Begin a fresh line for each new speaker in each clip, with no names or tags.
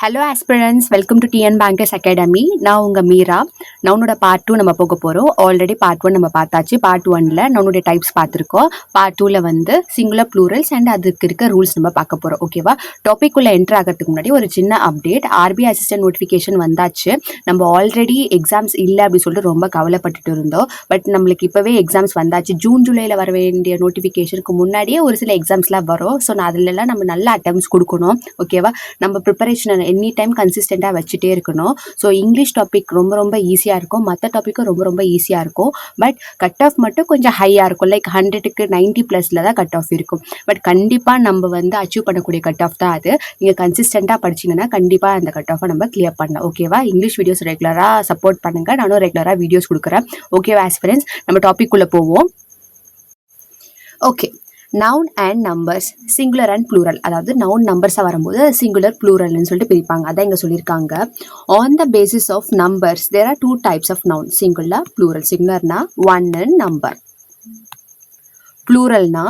Hello aspirants, welcome to TN bankers academy. நான் உங்கள் Meera. நவுனோட part 2 நம்ம போக போகிறோம். ஆல்ரெடி பார்ட் 1 நம்ம பார்த்தாச்சு. பார்ட் 1ல் நவுனுடைய டைப்ஸ் பார்த்துருக்கோம். பார்ட் 2ல் வந்து சிங்குலர் ப்ளூரல்ஸ் அண்ட் அதுக்கு இருக்க ரூல்ஸ் நம்ம பார்க்க போகிறோம். ஓகேவா? டாபிக் உள்ள என்ட்ரு ஆகிறதுக்கு முன்னாடி ஒரு சின்ன அப்டேட். ஆர்பிஐ அசிஸ்டன்ட் நோட்டிஃபிகேஷன் வந்தாச்சு. நம்ம ஆல்ரெடி எக்ஸாம்ஸ் இல்லை அப்படின்னு சொல்லிட்டு ரொம்ப கவலைப்பட்டுட்டு இருந்தோம். பட் நம்மளுக்கு இப்போவே எக்ஸாம்ஸ் வந்தாச்சு. ஜூலையில் வர வேண்டிய நோட்டிஃபிகேஷனுக்கு முன்னாடியே ஒரு சில எக்ஸாம்ஸ்லாம் வரும். ஸோ நான் அதிலெல்லாம் நம்ம நல்ல அட்டெம்ப்ட்ஸ் கொடுக்கணும். ஓகேவா? நம்ம ப்ரிப்பரேஷன் எனி டைம் கன்சிஸ்டண்ட்டாக வச்சுட்டே இருக்கணும். ஸோ இங்கிலீஷ் டாபிக் ரொம்ப ரொம்ப ஈஸியாக இருக்கும், மற்ற டாப்பிக்கும் ரொம்ப ரொம்ப ஈஸியாக இருக்கும். பட் கட் ஆஃப் மட்டும் கொஞ்சம் ஹையாக இருக்கும். லைக் 100க்கு 90+ தான் கட் ஆஃப் இருக்கும். பட் கண்டிப்பாக நம்ம வந்து அச்சீவ் பண்ணக்கூடிய கட் ஆஃப் தான் அது. நீங்கள் கன்சிஸ்டண்ட்டாக படிச்சிங்கன்னா கண்டிப்பாக அந்த கட் ஆஃபை நம்ம கிளியர் பண்ணலாம். ஓகேவா? இங்கிலீஷ் வீடியோஸ் ரெகுலராக சப்போர்ட் பண்ணுங்கள். நானும் ரெகுலராக வீடியோஸ் கொடுக்குறேன். ஓகேவா ஆஸ்பிரன்ஸ்? நம்ம டாபிக் உள்ள போவோம். Okay, noun and numbers, singular and plural. அதாவது நவுன் நம்பர்ஸாக வரும்போது சிங்குலர் ப்ளூரல்னு சொல்லிட்டு பிரிப்பாங்க. அதான் இங்கே சொல்லியிருக்காங்க. On the basis of numbers there are 2 types of noun, singular plural. சிங்குலர்னா 1 நம்பர், ப்ளூரல்னா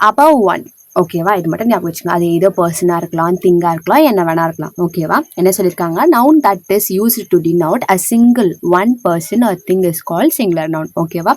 above 1. ஓகேவா? இது மட்டும் ஞாபகம் வச்சுக்கோங்க. அது ஏதோ பர்சனாக இருக்கலாம், திங்காக இருக்கலாம், என்ன வேணா இருக்கலாம். ஓகேவா? என்ன சொல்லியிருக்காங்க? Noun that is used to denote a single one person or thing is called singular noun. ஓகேவா?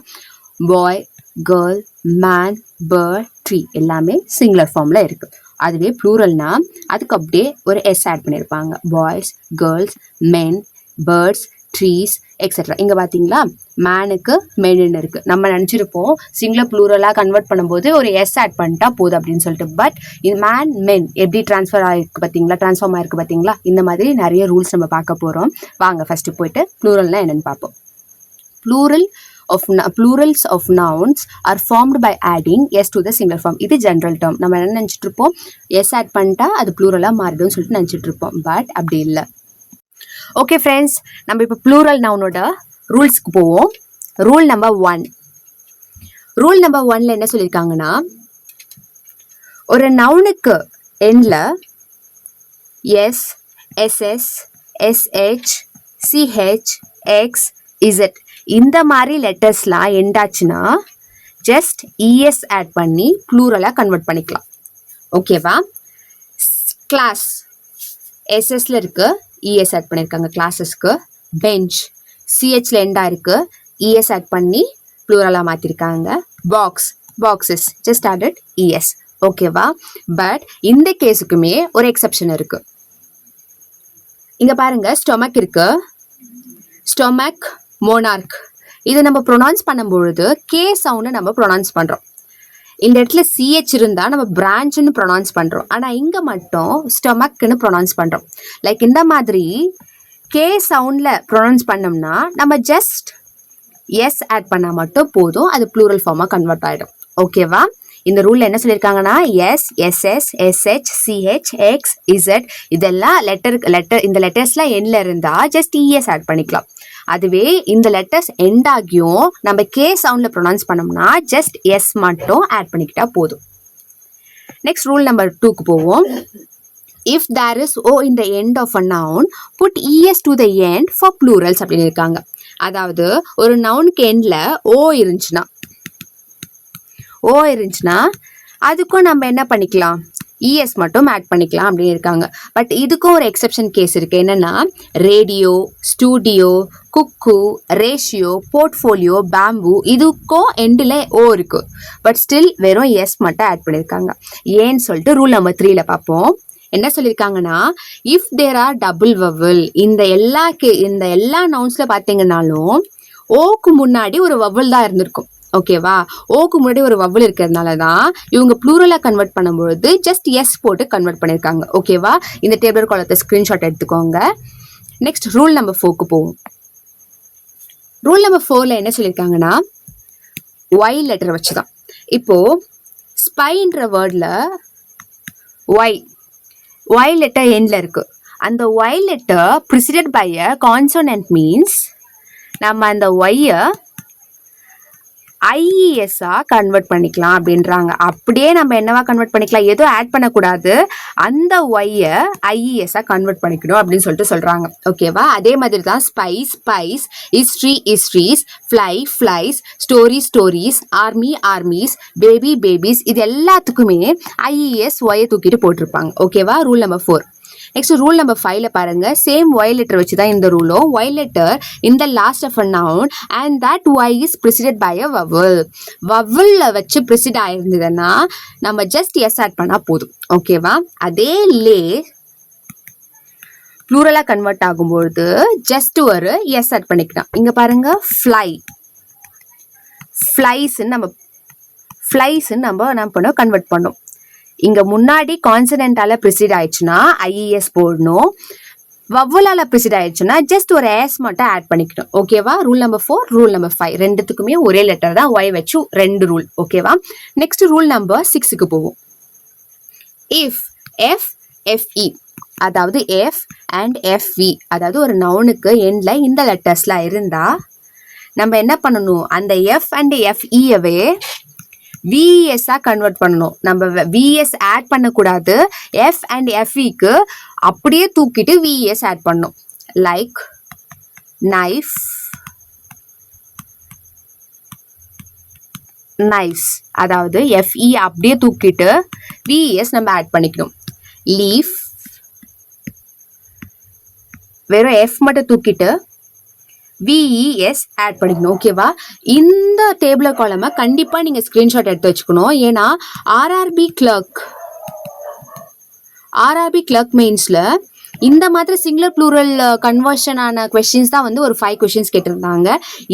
பாய், கேர்ள், மேன், பேர்ட், ட்ரீ எல்லாமே சிங்குலர் ஃபார்மில் இருக்குது. அதுவே ப்ளூரல்னா அதுக்கு அப்படியே ஒரு எஸ் ஆட் பண்ணியிருப்பாங்க. பாய்ஸ், கேர்ள்ஸ், மென், பேர்ட்ஸ், ட்ரீஸ் எக்ஸெட்ரா. இங்கே பார்த்தீங்களா, மேனுக்கு மென்னு இருக்குது. நம்ம நினச்சிருப்போம் சிங்குலர் ப்ளூரலாக கன்வெர்ட் பண்ணும்போது ஒரு எஸ் ஆட் பண்ணிட்டா போதும் அப்படின்னு சொல்லிட்டு. பட் இது மேன், மென் எப்படி ட்ரான்ஸ்ஃபார்ம் ஆகிருக்கு பார்த்தீங்களா? இந்த மாதிரி நிறைய ரூல்ஸ் நம்ம பார்க்க போகிறோம். வாங்க ஃபஸ்ட்டு போயிட்டு ப்ளூரல்னால் என்னென்னு பார்ப்போம். Plurals of nouns are formed by adding s to the singular form. இது ஜென்ரல் டேர்ம். நம்ம என்ன நினச்சிட்டு இருப்போம், எஸ் ஆட் பண்ணிட்டா அது ப்ளூரலாக மாறிடும்னு சொல்லிட்டு நினச்சிட்டு இருப்போம். பட் அப்படி இல்லை. ஓகே ஃப்ரெண்ட்ஸ், நம்ம இப்போ ப்ளூரல் நவுனோட ரூல்ஸ்க்கு போவோம். Rule number 1. ரூல் நம்பர் 1ல் என்ன சொல்லியிருக்காங்கன்னா, ஒரு நவுனுக்கு எண்ட்ல S, SS, S H, CH, X, Z இந்த மாதிரி லெட்டர்ஸ்லாம் எண்டாச்சுன்னா ஜஸ்ட் இஎஸ் ஆட் பண்ணி ப்ளூரலாக கன்வெர்ட் பண்ணிக்கலாம். ஓகேவா? கிளாஸ் எஸ்எஸ்ல இருக்கு, இஎஸ் ஆட் பண்ணியிருக்காங்க கிளாஸஸ்க்கு. பெஞ்ச் சிஹெச்ல எண்டா இருக்கு, இஎஸ் ஆட் பண்ணி ப்ளூரலாக மாற்றிருக்காங்க. Boxes just added E S. ஓகேவா? பட் இந்த கேஸுக்குமே ஒரு எக்ஸெப்ஷன் இருக்கு. இங்க பாருங்க, ஸ்டொமக் இருக்கு. Stomach, monarch. இது நம்ம ப்ரொனவுன்ஸ் பண்ணும்பொழுது கே சவுண்டை நம்ம ப்ரொனவுன்ஸ் பண்ணுறோம். இந்த இடத்துல சிஹெச் இருந்தால் நம்ம பிரான்ச்னு ப்ரொனவுன்ஸ் பண்ணுறோம். ஆனால் இங்கே மட்டும் ஸ்டொமக்னு ப்ரொனவுன்ஸ் பண்ணுறோம். லைக் இந்த மாதிரி கே சவுண்டில் ப்ரொனவுன்ஸ் பண்ணோம்னா நம்ம ஜஸ்ட் எஸ் ஆட் பண்ணால் மட்டும் போதும், அது ப்ளூரல் ஃபார்மாக கன்வெர்ட் ஆகிடும். ஓகேவா? இந்த ரூலில் என்ன சொல்லியிருக்காங்கன்னா, S, SS, S H, CH, X, Z இதெல்லாம் இந்த லெட்டர்ஸ்லாம் எண்ணில் இருந்தால் ஜஸ்ட் இஎஸ் ஆட் பண்ணிக்கலாம். அதுவே இந்த லெட்டர்ஸ் எண்ட் ஆகியும் நம்ம கே சவுண்டில் ப்ரொனவுன்ஸ் பண்ணோம்னா ஜஸ்ட் எஸ் மட்டும் ஆட் பண்ணிக்கிட்டா போதும். நெக்ஸ்ட் ரூல் நம்பர் 2க்கு போவோம். If there is O in the end of a noun put E S to the end for plurals அப்படின்னு இருக்காங்க. அதாவது ஒரு நவுனுக்கு எண்டில் ஓ இருந்துச்சுன்னா அதுக்கும் நம்ம என்ன பண்ணிக்கலாம், இஎஸ் மட்டும் ஆட் பண்ணிக்கலாம் அப்படின்னு இருக்காங்க. பட் இதுக்கும் ஒரு எக்ஸெப்ஷன் கேஸ் இருக்கு. என்னன்னா, radio, studio, cuckoo, ratio, portfolio, bamboo இதுக்கும் எண்டில் ஓ இருக்கு. பட் ஸ்டில் வெறும் எஸ் மட்டும் ஆட் பண்ணியிருக்காங்க. ஏன்னு சொல்லிட்டு ரூல் நம்பர் 3ல பார்ப்போம். என்ன சொல்லியிருக்காங்கன்னா, if there are double vowel, இந்த எல்லா நவுன்ஸ்ல பார்த்தீங்கன்னாலும் ஓக்கு முன்னாடி ஒரு வவல் தான் இருந்திருக்கும். ஓகேவா? ஓக்கு முன்னாடி ஒரு வவல் இருக்கிறதுனால தான் இவங்க ப்ளூரலாக கன்வெர்ட் பண்ணும்பொழுது ஜஸ்ட் எஸ் போட்டு கன்வெர்ட் பண்ணியிருக்காங்க. ஓகேவா? இந்த டேபிள் காலத்தை ஸ்க்ரீன்ஷாட் எடுத்துக்கோங்க. நெக்ஸ்ட் ரூல் நம்பர் 4க்கு போவோம். ரூல் நம்பர் 4ல் என்ன சொல்லியிருக்காங்கன்னா, ஒய் லெட்டர் வச்சு தான். இப்போ ஸ்பைன்ற வேர்டில் ஒய் லெட்டர் எண்ட்ல இருக்கு. அந்த Y letter preceded by a consonant means நம்ம அந்த ஒய்யை ஐஇஎஸ்ஸா கன்வெர்ட் பண்ணிக்கலாம் அப்படின்றாங்க. அப்படியே நம்ம என்னவா கன்வெர்ட் பண்ணிக்கலாம், எதுவும் ஆட் பண்ணக்கூடாது, அந்த ஒய்யை ஐஇஎஸ்ஸா கன்வெர்ட் பண்ணிக்கணும் அப்படின்னு சொல்லிட்டு சொல்றாங்க. ஓகேவா? அதே மாதிரி தான் spies, histories, flies, stories, armies, babies இது எல்லாத்துக்குமே ஐஇஎஸ் ஒய்யை தூக்கிட்டு போட்டிருப்பாங்க. ஓகேவா? Rule number 4. Next rule number 5ல பாருங்க, சேம் ஒய் லெட்டர் வச்சு தான் இந்த ரூலும். Y letter in the last of a noun and that Y is preceded by a vowel. வவல்ல வச்சு ப்ரிசிட் ஆயிருந்ததுன்னா நம்ம ஜஸ்ட் எஸ் ஆட் பண்ணா போதும். ஓகேவா? அதே லே ப்ளூரலா கன்வெர்ட் ஆகும்பொழுது ஜஸ்ட் ஒரு எஸ் ஆட் பண்ணிக்கலாம். இங்க பாருங்க, ஃப்ளை, ஃப்ளைஸ்ன்னு நம்ம என்ன பண்ணோம், கன்வெர்ட் பண்ணோம். இங்க முன்னாடி கான்சனன்டால ப்ரிசீட் ஆயிடுச்சுன்னா ஐஇஎஸ் போடணும். வவ்வலால ப்ரிசீட் ஆயிடுச்சுன்னா ஜஸ்ட் ஒரு எஸ் மட்டும் ஆட் பண்ணிக்கணும். ஓகேவா? ரூல் நம்பர் 4, ரூல் நம்பர் 5 ரெண்டுத்துக்குமே ஒரே லெட்டர் தான், ஒய் வச்சு 2 ரூல். ஓகேவா? நெக்ஸ்ட் ரூல் நம்பர் 6க்கு போவோம். இஃப் எஃப் எஃப்இ, அதாவது எஃப் அண்ட் எஃப்இ, அதாவது ஒரு நவுனுக்கு எண்ட்ல இந்த லெட்டர்ஸ்லாம் இருந்தா நம்ம என்ன பண்ணணும், அந்த எஃப் அண்ட் எஃப்இயவே விஎஸ்ஆ கன்வெர்ட் பண்ணணும். நம்ம விஎஸ் ஆட் பண்ணக்கூடாது. எஃப் அண்ட் எஃப்இக்கு அப்படியே தூக்கிட்டு விஎஸ் ஆட் பண்ணணும். லைக் நைஃப், நைஃப்ஸ், அதாவது எஃப்இ அப்படியே தூக்கிட்டு விஎஸ் நம்ம ஆட் பண்ணிக்கணும். லீஃப், வெறும் எஃப் மட்டும் தூக்கிட்டு விஇஎஸ் ஆட் பண்ணிக்கணும். ஓகேவா? இந்த டேபிள் காலமை கண்டிப்பா நீங்க ஸ்கிரீன்ஷாட் எடுத்து வச்சுக்கணும். ஏன்னா ஆர்ஆர்பி கிளர்க் மெயின்ஸ்ல இந்த மாதிரி சிங்குலர் ப்ளூரல் கன்வர்ஷன் ஆன கொஸ்டின்ஸ் தான் வந்து ஒரு 5 கொஸ்டின்ஸ் கேட்டிருந்தாங்க.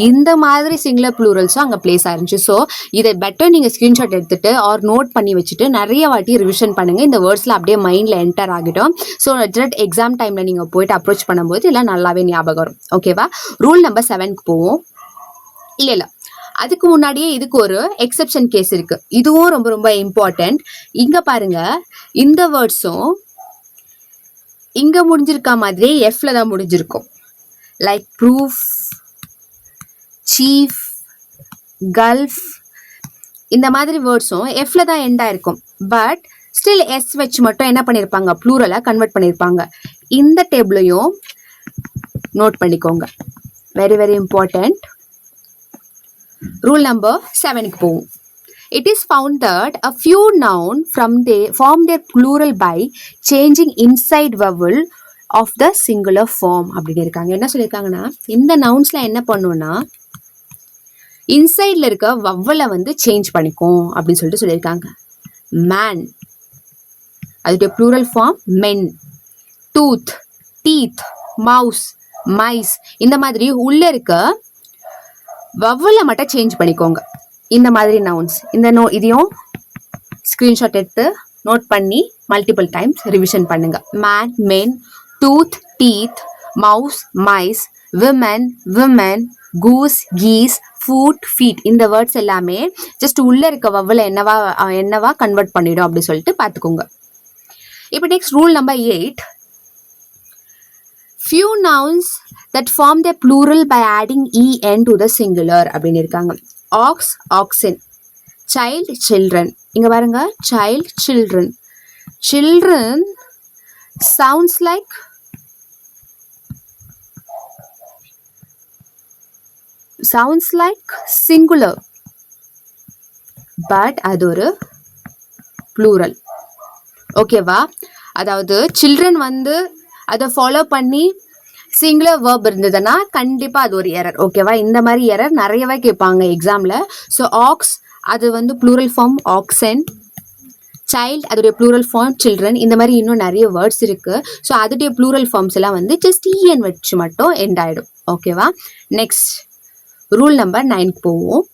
இந்த மாதிரி சிங்குலர் ப்ளூரல்ஸும் அங்கே பிளேஸ் ஆயிருந்துச்சு. ஸோ இதை பெட்டர் நீங்கள் ஸ்க்ரீன்ஷாட் எடுத்துட்டு ஆர் நோட் பண்ணி வச்சுட்டு நிறைய வாட்டி ரிவிஷன் பண்ணுங்க. இந்த வேர்ட்ஸில் அப்படியே மைண்டில் என்டர் ஆகிடும். ஸோ டேரக்ட் எக்ஸாம் டைமில் நீங்கள் போயிட்டு அப்ரோச் பண்ணும்போது எல்லாம் நல்லாவே ஞாபகம் வரும். ஓகேவா? ரூல் நம்பர் 7க்கு போவோம். இல்லை அதுக்கு முன்னாடியே இதுக்கு ஒரு எக்ஸெப்ஷன் கேஸ் இருக்கு. இதுவும் ரொம்ப ரொம்ப இம்பார்ட்டன்ட். இங்க பாருங்க, இந்த வேர்ட்ஸும் இங்க முடிஞ்சிருக்க மாதிரியே எஃப்ல தான் முடிஞ்சிருக்கும். லைக் ப்ரூஃப், சீஃப், கல்ஃப், இந்த மாதிரி வேர்ட்ஸும் எஃப்ல தான் எண்ட் ஆயிருக்கும். பட் ஸ்டில் எஸ் வச்சு மட்டும் என்ன பண்ணியிருப்பாங்க, ப்ளூரலா கன்வெர்ட் பண்ணியிருப்பாங்க. இந்த டேபிளையும் நோட் பண்ணிக்கோங்க. Very very important. Rule number 7க்கு போவோம். It is found that a few nouns form their plural by changing inside vowel of the singular form. அப்படின்னு இருக்காங்க. என்ன சொல்லியிருக்காங்கன்னா, இந்த நவுன்ஸ்ல என்ன பண்ணுவோம்னா இன்சைட்ல இருக்க வவ்வலை வந்து சேஞ்ச் பண்ணிக்கும் அப்படின்னு சொல்லிட்டு சொல்லியிருக்காங்க. மேன், அதோடைய ப்ளூரல் ஃபார்ம் மென். டூத், டீத், மவுஸ், மைஸ், இந்த மாதிரி உள்ள இருக்க வவ்வலை மட்டும் சேஞ்ச் பண்ணிக்கோங்க. இந்த மாதிரி நவுன்ஸ் இதையும் ஸ்கிரீன்ஷாட் எடுத்து நோட் பண்ணி மல்டிபிள் டைம்ஸ் ரிவிஷன் பண்ணுங்க. Man, men, tooth, teeth, mouse, mice, women, women, goose, geese, foot, feet, இந்த வேர்ட்ஸ் எல்லாமே ஜஸ்ட் உள்ள இருக்க வவ்வலை என்னவா கன்வெர்ட் பண்ணிடும் அப்படி சொல்லிட்டு பார்த்துக்கோங்க. இப்போ next rule number 8. Few nouns that form their plural by adding en to the singular அப்படின்னு இருக்காங்க. Ox, oxen, child, children. இங்க பாருங்க, child, children. Children sounds like singular, but அது ஒரு plural. ஓகேவா? அதாவது சில்ட்ரன் வந்து அதை ஃபாலோ பண்ணி சிங்குலர் வேர்ப் இருந்ததுன்னா கண்டிப்பா அது ஒரு எரர். ஓகேவா? இந்த மாதிரி எரர் நிறையவே கேட்பாங்க எக்ஸாம்ல. ஸோ ஆக்ஸ் அது வந்து ப்ளூரல் ஃபார்ம் ஆக்சன், சைல்ட் அதோடைய ப்ளூரல் ஃபார்ம் சில்ட்ரன், இந்த மாதிரி இன்னும் நிறைய வேர்ட்ஸ் இருக்கு. ஸோ அதோடைய ப்ளூரல் ஃபார்ம்ஸ் எல்லாம் வந்து ஜஸ்ட் இஎன் வச்சு மட்டும் எண்ட் ஆயிடும். ஓகேவா? நெக்ஸ்ட் ரூல் நம்பர் 9க்கு போவோம்.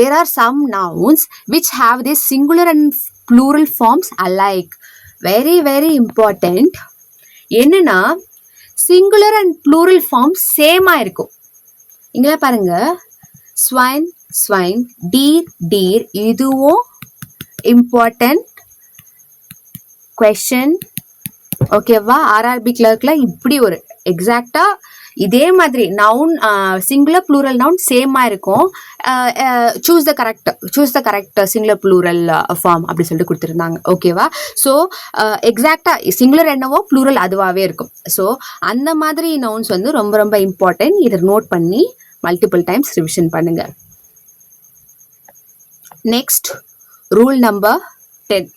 There are some nouns which have their singular and plural forms alike. Very very important. என்னன்னா சிங்குலர் அண்ட் ப்ளூரல் ஃபார்ம் சேமா இருக்கும். இங்கே பாருங்க, ஸ்வைன், ஸ்வைன், டீர், டீர். இதுவும் இம்பார்ட்டன்ட் கொஸ்டின். ஓகேவா? ஆர்ஆர்பி கிளர்க்ல இப்படி ஒரு எக்ஸாக்டா இதே மாதிரி நவுன் சிங்குலர் ப்ளூரல் நவுன் சேமா இருக்கும். Choose the correct singular plural form அப்படி சொல்லிட்டு கொடுத்துருந்தாங்க. ஓகேவா? ஸோ எக்ஸாக்டா சிங்குலர் என்னவோ ப்ளூரல் அதுவாகவே இருக்கும். ஸோ அந்த மாதிரி நவுன்ஸ் வந்து ரொம்ப ரொம்ப இம்பார்ட்டன்ட். இதை நோட் பண்ணி மல்டிபிள் டைம்ஸ் ரிவிஷன் பண்ணுங்க. Next rule number 10.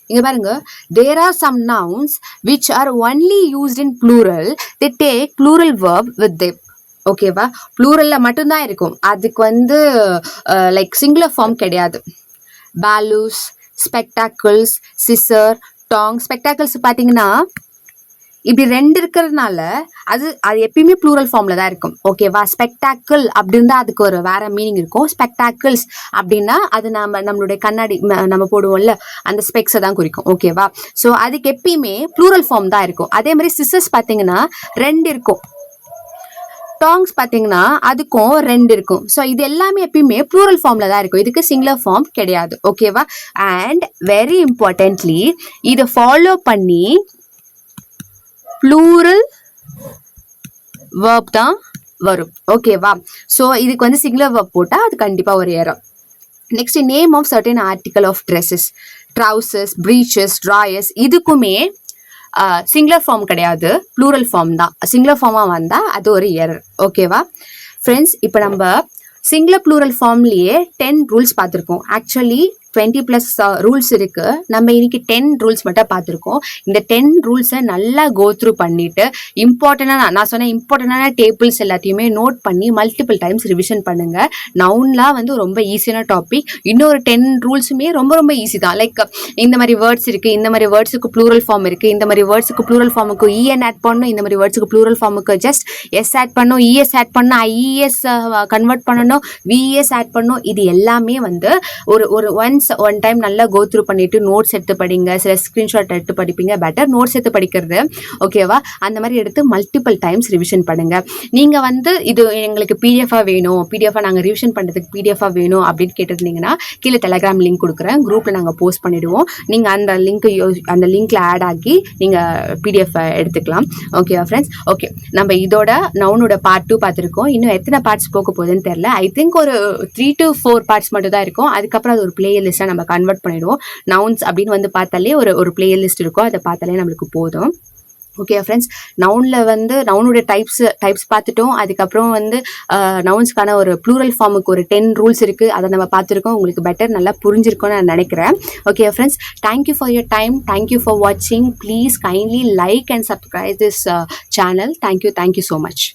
இங்க பாருங்க, there are some nouns which are only used in plural. They take plural verb with them. ஓகேவா, ப்ளூரல்ல மட்டும்தான் இருக்கும், அதுக்கு வந்து லைக் சிங்குலர் ஃபார்ம் கிடையாது. balloons, spectacles, scissor, tongs. spectacles பார்த்தீங்கன்னா இப்படி ரெண்டு இருக்கிறதுனால அது எப்பயுமே ப்ளூரல் ஃபார்ம்ல தான் இருக்கும். ஓகேவா, ஸ்பெக்டாக்கிள் அப்படின்னா அதுக்கு ஒரு வேற மீனிங் இருக்கும். ஸ்பெக்டாக்கிள்ஸ் அப்படின்னா அது நம்மளுடைய கண்ணாடி நம்ம போடுவோம்ல, அந்த ஸ்பெக்ஸை தான் குறிக்கும். ஓகேவா, ஸோ அதுக்கு எப்பயுமே ப்ளூரல் ஃபார்ம் தான் இருக்கும். அதே மாதிரி சிசர்ஸ் பார்த்தீங்கன்னா ரெண்டு இருக்கும். டாங்ஸ் பார்த்தீங்கன்னா அதுக்கும் ரெண்டு இருக்கும். ஸோ இது எல்லாமே எப்பயுமே ப்ளூரல் ஃபார்ம்ல தான் இருக்கும், இதுக்கு சிங்குலர் ஃபார்ம் கிடையாது. ஓகேவா, அண்ட் வெரி இம்பார்ட்டன்ட்லி இதை ஃபாலோ பண்ணி ப்ளூரல் வேர்ப் தான் வரும். ஓகேவா, ஸோ இதுக்கு வந்து சிங்குலர் வேர்ப் போட்டால் அது கண்டிப்பாக ஒரு ஏறம். Next, name of certain article of dresses, trousers, breeches, drawers. இதுக்குமே சிங்குலர் ஃபார்ம் கிடையாது, ப்ளூரல் ஃபார்ம் தான். சிங்குலர் ஃபார்மாக வந்தால் அது ஒரு எரர். ஓகேவா ஃப்ரெண்ட்ஸ், இப்போ நம்ம சிங்குலர் ப்ளூரல் ஃபார்ம்லேயே 10 ரூல்ஸ் பார்த்துருக்கோம். ஆக்சுவலி 20+ ரூல்ஸ் இருக்கு. நம்ம இன்னைக்கு 10 ரூல்ஸ் மட்டும் பார்த்துருக்கோம். இந்த 10 ரூல்ஸை நல்லா கோ த்ரூ பண்ணிட்டு நான் சொன்ன இம்பார்ட்டண்டான டேபிள்ஸ் எல்லாத்தையுமே நோட் பண்ணி மல்டிபிள் டைம்ஸ் ரிவிஷன் பண்ணுங்க. நவுன்லாம் வந்து ரொம்ப ஈஸியான டாபிக். இன்னொரு 10 ரூல்ஸுமே ரொம்ப ரொம்ப ஈஸி தான். லைக் இந்த மாதிரி வேர்ட்ஸ் இருக்கு, இந்த மாதிரி வேர்ட்ஸுக்கு ப்ளூரல் ஃபார்ம் இருக்கு, இந்த மாதிரி வேர்ட்ஸுக்கு ப்ளூரல் ஃபார்முக்கு இஎன் ஆட் பண்ணணும், இந்த மாதிரி வேர்ட்ஸுக்கு ப்ளூரல் ஃபார்முக்கு ஜஸ்ட் எஸ் ஆட் பண்ணணும், இஎஸ் ஆட் பண்ணணும், ஐஇஎஸ் கன்வெர்ட் பண்ணணும், விஎஸ் ஆட் பண்ணணும். இது எல்லாமே வந்து ஒரு ஒன் டைம் நல்லா கோ த்ரூ பண்ணிட்டு நோட்ஸ் எடுத்து படிங்க. சில ஸ்கிரீன்ஷாட் எடுத்து படிப்பீங்க, பெட்டர் நோட்ஸ் எடுத்து படிக்கிறது. ஓகேவா, அந்த மாதிரி எடுத்து மல்டிபிள் டைம்ஸ் ரிவிஷன் பண்ணுங்க. நீங்கள் வந்து இது எங்களுக்கு பிடிஎஃபாக வேணும், பிடிஎஃபாக நாங்கள் ரிவிஷன் பண்ணுறதுக்கு பிடிஎஃபாக வேணும் அப்படின்னு கேட்டிருந்தீங்கன்னா கீழே டெலகிராம் லிங்க் கொடுக்குறேன், குரூப்பில் நாங்கள் போஸ்ட் பண்ணிவிடுவோம். நீங்கள் அந்த லிங்க்கில் ஆட் ஆகி நீங்கள் பிடிஎஃப் எடுத்துக்கலாம். ஓகேவா ஃப்ரெண்ட்ஸ், ஓகே, நம்ம இதோட நவுனோட பார்ட் 2 பார்த்துருக்கோம். இன்னும் எத்தனை பார்ட்ஸ் போக போகுதுன்னு தெரியல. ஐ திங்க் ஒரு 3 to 4 பார்ட்ஸ் மட்டும் தான் இருக்கும். அதுக்கப்புறம் அது ஒரு பிளே லிஸ்ட்டாக நம்ம கன்வெர்ட் பண்ணிடுவோம். நவுன்ஸ் அப்படின்னு வந்து பார்த்தாலே ஒரு பிளே லிஸ்ட் இருக்கும், அதை பார்த்தாலே நம்மளுக்கு போதும். ஓகே ஃப்ரெண்ட்ஸ், நவுனுடைய டைப்ஸ் பார்த்துட்டோம். அதுக்கப்புறம் வந்து நவுன்ஸ்க்கான ஒரு ப்ளூரல் ஃபார்முக்கு ஒரு 10 ரூல்ஸ் இருக்குது, அதை நம்ம பார்த்துருக்கோம். உங்களுக்கு பெட்டர் நல்லா புரிஞ்சிருக்கும்னு நான் நினைக்கிறேன். Okay friends, thank you for your time, thank you for வாட்சிங். Please kindly like and subscribe this channel. Thank you so much.